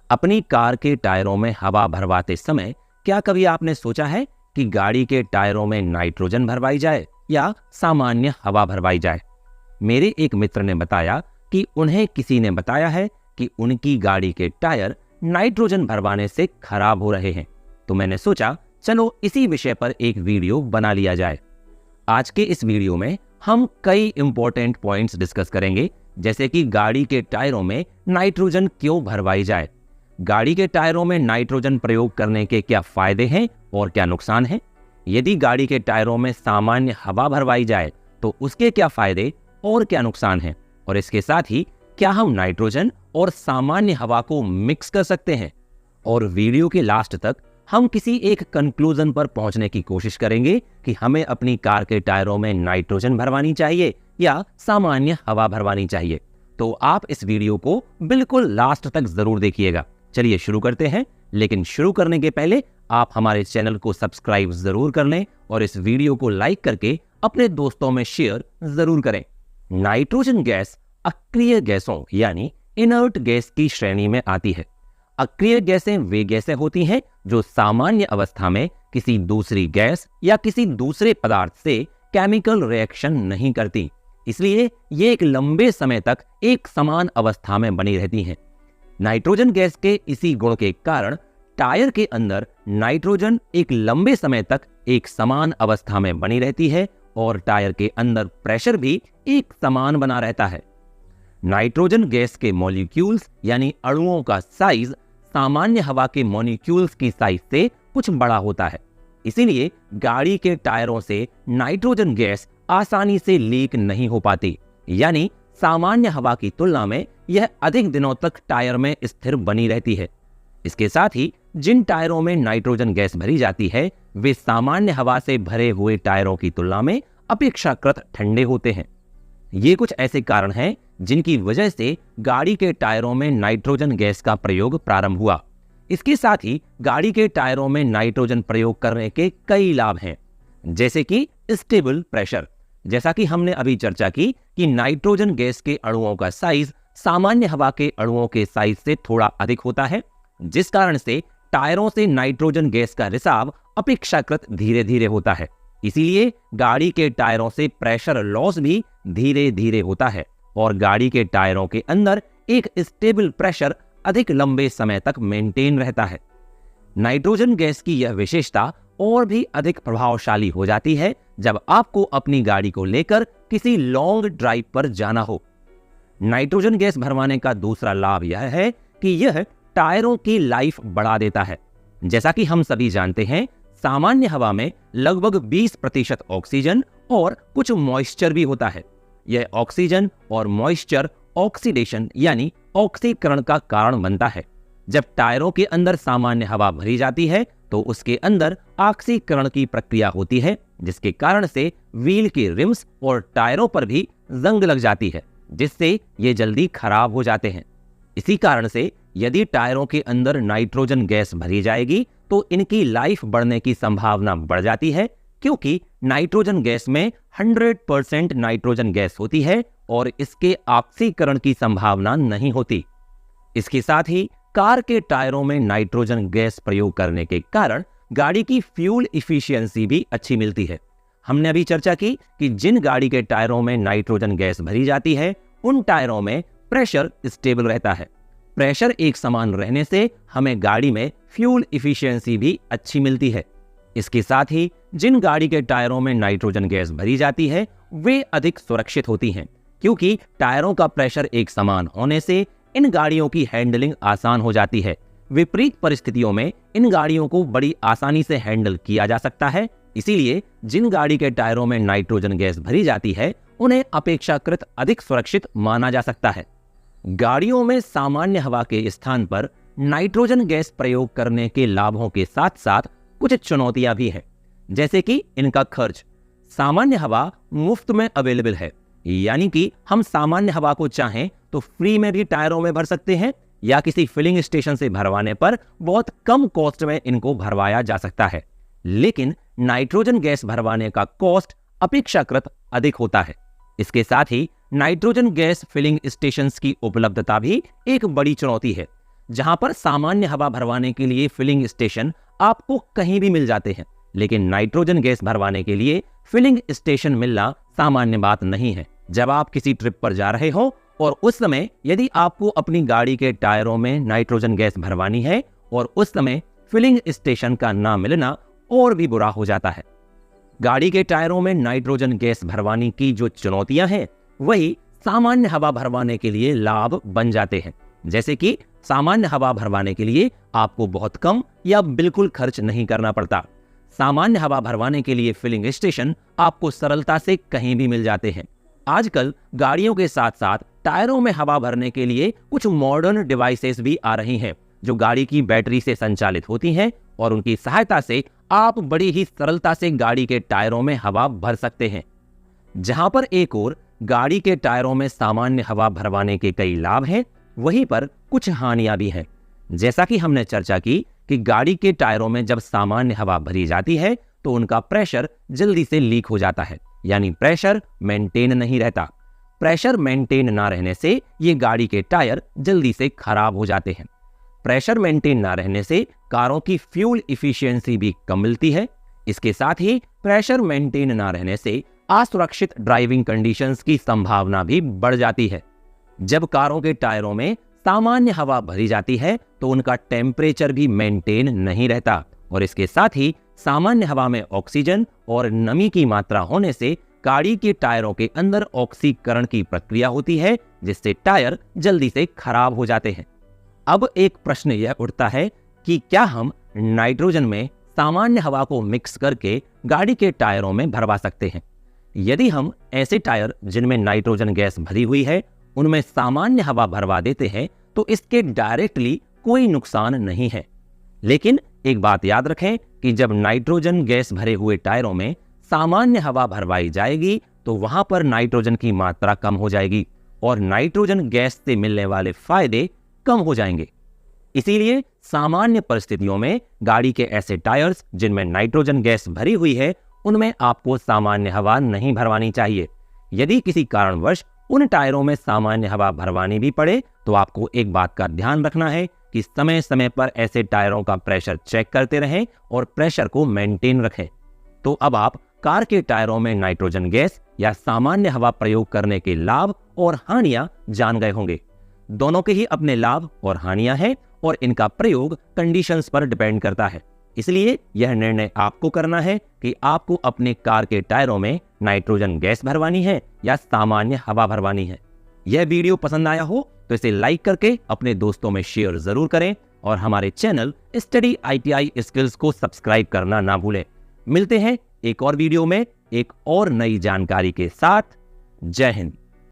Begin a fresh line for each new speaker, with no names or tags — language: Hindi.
अपनी कार के टायरों में हवा भरवाते समय क्या कभी आपने सोचा है कि गाड़ी के टायरों में नाइट्रोजन भरवाई जाए या सामान्य हवा भरवाई जाए? मेरे एक मित्र ने बताया कि उन्हें किसी ने बताया है कि उनकी गाड़ी के टायर नाइट्रोजन भरवाने से खराब हो रहे हैं। तो मैंने सोचा चलो इसी विषय पर एक वीडियो बना लिया जाए। आज के इस वीडियो में हम कई इंपॉर्टेंट पॉइंट्स डिस्कस करेंगे, जैसे कि गाड़ी के टायरों में नाइट्रोजन क्यों भरवाई जाए, गाड़ी के टायरों में नाइट्रोजन प्रयोग करने के क्या फायदे हैं और क्या नुकसान हैं, यदि गाड़ी के टायरों में सामान्य हवा भरवाई जाए तो उसके क्या फायदे और क्या नुकसान हैं, और इसके साथ ही क्या हम नाइट्रोजन और सामान्य हवा को मिक्स कर सकते हैं। और वीडियो के लास्ट तक हम किसी एक कंक्लूजन पर पहुंचने की कोशिश करेंगे कि हमें अपनी कार के टायरों में नाइट्रोजन भरवानी चाहिए या सामान्य हवा भरवानी चाहिए। तो आप इस वीडियो को बिल्कुल लास्ट तक जरूर देखिएगा। चलिए शुरू करते हैं, लेकिन शुरू करने के पहले आप हमारे चैनल को सब्सक्राइब जरूर कर लें और इस वीडियो को लाइक करके अपने दोस्तों में शेयर जरूर करें। नाइट्रोजन गैस अक्रिय गैसों यानी इनर्ट गैस की श्रेणी में आती है। अक्रिय गैसें वे गैसें होती हैं जो सामान्य अवस्था में किसी दूसरी गैस या किसी दूसरे पदार्थ से केमिकल रिएक्शन नहीं करती, इसलिए ये एक लंबे समय तक एक समान अवस्था में बनी रहती हैं। नाइट्रोजन गैस के इसी गुण के कारण टायर के अंदर नाइट्रोजन एक लंबे समय तक एक समान अवस्था में बनी रहती है और टायर के अंदर प्रेशर भी एक समान बना रहता है। नाइट्रोजन गैस के मॉलिक्यूल्स यानी अणुओं का साइज सामान्य हवा के मॉलिक्यूल्स की साइज से कुछ बड़ा होता है, इसीलिए गाड़ी के टायरों से नाइट्रोजन गैस आसानी से लीक नहीं हो पाती, यानी सामान्य हवा की तुलना में यह अधिक दिनों तक टायर में स्थिर बनी रहती है। इसके साथ ही जिन टायरों में नाइट्रोजन गैस भरी जाती है वे सामान्य हवा से भरे हुए टायरों की तुलना में अपेक्षाकृत ठंडे होते हैं। ये कुछ ऐसे कारण हैं जिनकी वजह से गाड़ी के टायरों में नाइट्रोजन गैस का प्रयोग प्रारंभ हुआ। इसके साथ ही गाड़ी के टायरों में नाइट्रोजन प्रयोग करने के कई लाभ हैं, जैसे कि स्टेबल प्रेशर। जैसा कि हमने अभी चर्चा की कि नाइट्रोजन गैस के अणुओं का साइज सामान्य हवा के अणुओं के साइज से थोड़ा अधिक होता है, जिस कारण से टायरों से नाइट्रोजन गैस का रिसाव अपेक्षाकृत धीरे धीरे होता है। इसीलिए गाड़ी के टायरों से प्रेशर लॉस भी धीरे धीरे होता है और गाड़ी के टायरों के अंदर एक स्टेबल प्रेशर अधिक लंबे समय तक मेंटेन रहता है। नाइट्रोजन गैस की यह विशेषता और भी अधिक प्रभावशाली हो जाती है जब आपको अपनी गाड़ी को लेकर किसी लॉन्ग ड्राइव पर जाना हो। नाइट्रोजन गैस भरवाने का दूसरा लाभ यह है कि यह टायरों की लाइफ बढ़ा देता है। जैसा कि हम सभी जानते हैं, सामान्य हवा में लगभग 20% ऑक्सीजन और कुछ मॉइस्चर भी होता है। यह ऑक्सीजन और मॉइस्चर ऑक्सीडेशन यानी ऑक्सीकरण का कारण बनता है। जब टायरों के अंदर सामान्य हवा भरी जाती है तो उसके अंदर ऑक्सीकरण की प्रक्रिया होती है, जिसके कारण से व्हील के रिम्स और टायरों पर भी जंग लग जाती है, जिससे ये जल्दी खराब हो जाते हैं। इसी कारण से यदि टायरों के अंदर नाइट्रोजन गैस भरी जाएगी तो इनकी लाइफ बढ़ने की संभावना बढ़ जाती है, क्योंकि नाइट्रोजन गैस में 100% नाइट्रोजन गैस होती है और इसके ऑक्सीकरण की संभावना नहीं होती। इसके साथ ही कार के टायरों में नाइट्रोजन गैस प्रयोग करने के कारण गाड़ी की फ्यूल इफिशियंसी भी अच्छी मिलती है। हमने अभी चर्चा की कि जिन गाड़ी के टायरों में नाइट्रोजन गैस भरी जाती है उन टायरों में प्रेशर स्टेबल रहता है। प्रेशर एक समान रहने से हमें गाड़ी में फ्यूल इफिशियंसी भी अच्छी मिलती है। इसके साथ ही जिन गाड़ी के टायरों में नाइट्रोजन गैस भरी जाती है वे अधिक सुरक्षित होती हैं, क्योंकि टायरों का प्रेशर एक समान होने से इन गाड़ियों की हैंडलिंग आसान हो जाती है। विपरीत परिस्थितियों में इन गाड़ियों को बड़ी आसानी से हैंडल किया जा सकता है, इसीलिए जिन गाड़ी के टायरों में नाइट्रोजन गैस भरी जाती है उन्हें अपेक्षाकृत अधिक सुरक्षित माना जा सकता है। गाड़ियों में सामान्य हवा के स्थान पर नाइट्रोजन गैस प्रयोग करने के लाभों के साथ साथ कुछ चुनौतियां भी हैं, जैसे कि इनका खर्च। सामान्य हवा मुफ्त में अवेलेबल है, यानी कि हम सामान्य हवा को चाहें तो फ्री में भी टायरों में भर सकते हैं या किसी फिलिंग स्टेशन से भरवाने पर बहुत कम कॉस्ट में इनको भरवाया जा सकता है। लेकिन नाइट्रोजन गैस भरवाने का कॉस्ट अपेक्षाकृत अधिक होता है। इसके साथ ही नाइट्रोजन गैस फिलिंग स्टेशंस की उपलब्धता भी एक बड़ी चुनौती है। जहां पर सामान्य हवा भरवाने के लिए फिलिंग स्टेशन आपको कहीं भी मिल जाते हैं, लेकिन नाइट्रोजन गैस भरवाने के लिए फिलिंग स्टेशन मिलना सामान्य बात नहीं है। जब आप किसी ट्रिप पर जा रहे हो और उस समय यदि आपको अपनी गाड़ी के टायरों में नाइट्रोजन गैस भरवानी है और उस समय फिलिंग स्टेशन का ना मिलना और भी बुरा हो जाता है। गाड़ी के टायरों में नाइट्रोजन गैस भरवाने की जो चुनौतियां हैं वही सामान्य हवा भरवाने के लिए लाभ बन जाते हैं। जैसे कि सामान्य हवा भरवाने के लिए आपको बहुत कम या बिल्कुल खर्च नहीं करना पड़ता। सामान्य हवा भरवाने के लिए फिलिंग स्टेशन आपको सरलता से कहीं भी मिल जाते हैं। आजकल गाड़ियों के साथ साथ टायरों में हवा भरने के लिए कुछ मॉडर्न डिवाइसेस भी आ रही हैं जो गाड़ी की बैटरी से संचालित होती हैं और उनकी सहायता से आप बड़ी ही सरलता से गाड़ी के टायरों में हवा भर सकते हैं। जहां पर एक और गाड़ी के टायरों में सामान्य हवा भरवाने के कई लाभ हैं, वहीं पर कुछ हानियां भी हैं। जैसा कि हमने चर्चा की कि गाड़ी के टायरों में जब सामान्य हवा भरी जाती है तो उनका प्रेशर जल्दी से लीक हो जाता है, यानी प्रेशर मेंटेन नहीं रहता। प्रेशर मेंटेन ना रहने से ये गाड़ी के टायर जल्दी से खराब हो जाते हैं। प्रेशर मेंटेन ना रहने से कारों की फ्यूल इफिशियंसी भी कम मिलती है। इसके साथ ही प्रेशर मेंटेन ना रहने से असुरक्षित ड्राइविंग कंडीशंस की संभावना भी बढ़ जाती है। जब कारों के टायरों में सामान्य हवा भरी जाती है तो उनका टेम्परेचर भी मेंटेन नहीं रहता और इसके साथ ही सामान्य हवा में ऑक्सीजन और नमी की मात्रा होने से गाड़ी के टायरों के अंदर ऑक्सीकरण की प्रक्रिया होती है, जिससे टायर जल्दी से खराब हो जाते हैं। अब एक प्रश्न यह उठता है कि क्या हम नाइट्रोजन में सामान्य हवा को मिक्स करके गाड़ी के टायरों में भरवा सकते हैं? यदि हम ऐसे टायर जिनमें नाइट्रोजन गैस भरी हुई है उनमें सामान्य हवा भरवा देते हैं तो इसके डायरेक्टली कोई नुकसान नहीं है। लेकिन एक बात याद रखें कि जब नाइट्रोजन गैस भरे हुए टायरों में सामान्य हवा भरवाई जाएगी तो वहां पर नाइट्रोजन की मात्रा कम हो जाएगी और नाइट्रोजन गैस से मिलने वाले फायदे कम हो जाएंगे। इसीलिए सामान्य परिस्थितियों में गाड़ी के ऐसे टायर्स जिनमें नाइट्रोजन गैस भरी हुई है उनमें आपको सामान्य हवा नहीं भरवानी चाहिए। यदि किसी कारणवश उन टायरों में सामान्य हवा भरवानी भी पड़े तो आपको एक बात का ध्यान रखना है कि समय समय पर ऐसे टायरों का प्रेशर चेक करते रहें और प्रेशर को मेंटेन रखें। तो अब आप कार के टायरों में नाइट्रोजन गैस या सामान्य हवा प्रयोग करने के लाभ और हानियां जान गए होंगे। दोनों के ही अपने लाभ और हानियां हैं और इनका प्रयोग कंडीशंस पर डिपेंड करता है। इसलिए यह निर्णय आपको करना है कि आपको अपने कार के टायरों में नाइट्रोजन गैस भरवानी है या सामान्य हवा भरवानी है। यह वीडियो पसंद आया हो तो इसे लाइक करके अपने दोस्तों में शेयर जरूर करें और हमारे चैनल स्टडी ITI स्किल्स को सब्सक्राइब करना ना भूलें। मिलते हैं एक और वीडियो में एक और नई जानकारी के साथ। जय हिंद।